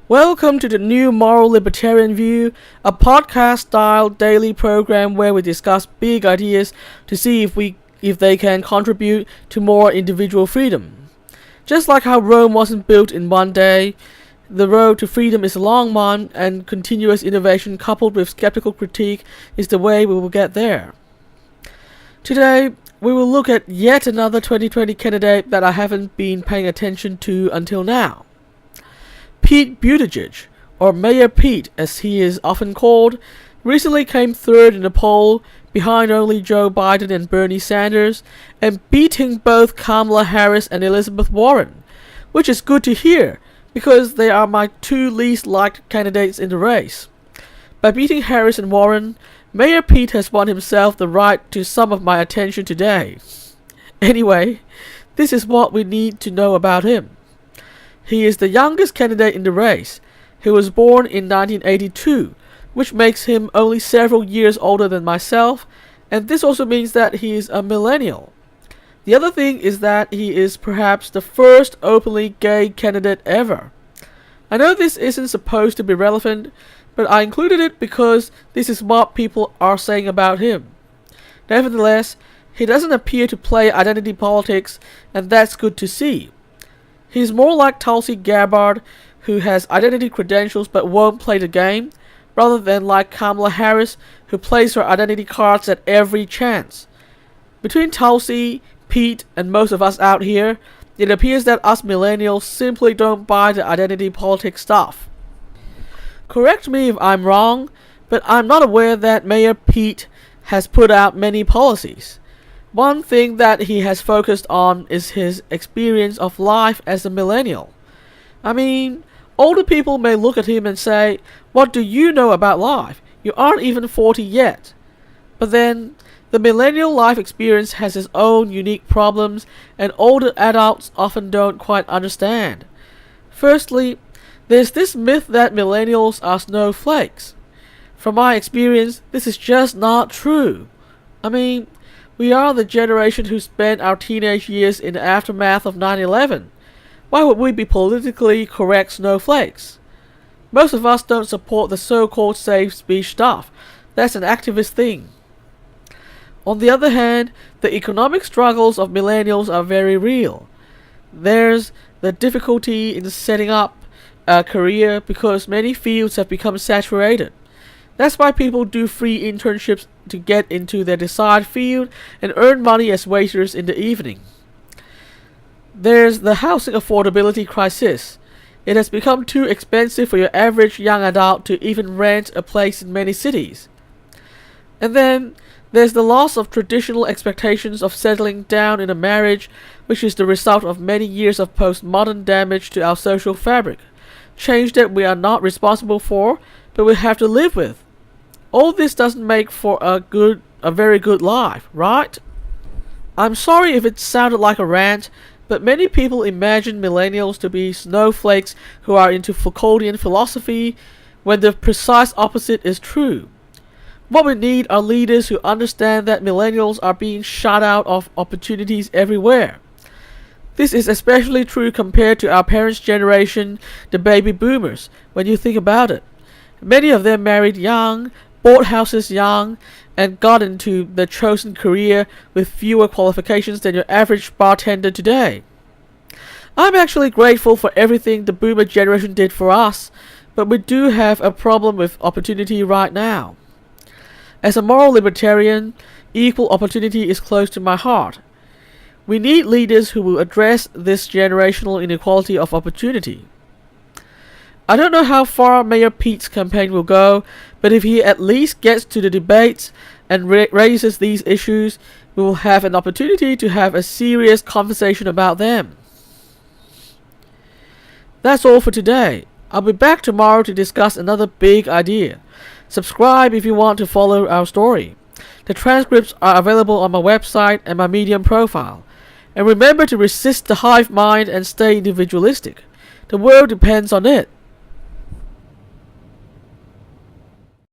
Welcome to the new Moral Libertarian View, a podcast-style daily program where we discuss big ideas to see if they can contribute to more individual freedom. Just like how Rome wasn't built in one day, the road to freedom is a long one, and continuous innovation coupled with skeptical critique is the way we will get there. Today, we will look at yet another 2020 candidate that I haven't been paying attention to until now. Pete Buttigieg, or Mayor Pete as he is often called, recently came third in a poll behind only Joe Biden and Bernie Sanders, and beating both Kamala Harris and Elizabeth Warren, which is good to hear because they are my two least liked candidates in the race. By beating Harris and Warren, Mayor Pete has won himself the right to some of my attention today. Anyway, this is what we need to know about him. He is the youngest candidate in the race. He was born in 1982, which makes him only several years older than myself, and this also means that he is a millennial. The other thing is that he is perhaps the first openly gay candidate ever. I know this isn't supposed to be relevant, but I included it because this is what people are saying about him. Nevertheless, he doesn't appear to play identity politics, and that's good to see. He's more like Tulsi Gabbard, who has identity credentials but won't play the game, rather than like Kamala Harris, who plays her identity cards at every chance. Between Tulsi, Pete, and most of us out here, it appears that us millennials simply don't buy the identity politics stuff. Correct me if I'm wrong, but I'm not aware that Mayor Pete has put out many policies. One thing that he has focused on is his experience of life as a millennial. I mean, older people may look at him and say, "What do you know about life? You aren't even 40 yet." But then, the millennial life experience has its own unique problems, and older adults often don't quite understand. Firstly, there's this myth that millennials are snowflakes. From my experience, this is just not true. I mean, we are the generation who spent our teenage years in the aftermath of 9/11. Why would we be politically correct snowflakes? Most of us don't support the so-called safe speech stuff. That's an activist thing. On the other hand, the economic struggles of millennials are very real. There's the difficulty in setting up a career because many fields have become saturated. That's why people do free internships to get into their desired field and earn money as waiters in the evening. There's the housing affordability crisis. It has become too expensive for your average young adult to even rent a place in many cities. And then there's the loss of traditional expectations of settling down in a marriage, which is the result of many years of postmodern damage to our social fabric. Change that we are not responsible for, but we have to live with. All this doesn't make for a very good life, right? I'm sorry if it sounded like a rant, but many people imagine millennials to be snowflakes who are into Foucauldian philosophy, when the precise opposite is true. What we need are leaders who understand that millennials are being shut out of opportunities everywhere. This is especially true compared to our parents' generation, the baby boomers, when you think about it. Many of them married young, bought houses young, and got into their chosen career with fewer qualifications than your average bartender today. I'm actually grateful for everything the boomer generation did for us, but we do have a problem with opportunity right now. As a moral libertarian, equal opportunity is close to my heart. We need leaders who will address this generational inequality of opportunity. I don't know how far Mayor Pete's campaign will go, but if he at least gets to the debates and raises these issues, we will have an opportunity to have a serious conversation about them. That's all for today. I'll be back tomorrow to discuss another big idea. Subscribe if you want to follow our story. The transcripts are available on my website and my Medium profile. And remember to resist the hive mind and stay individualistic. The world depends on it.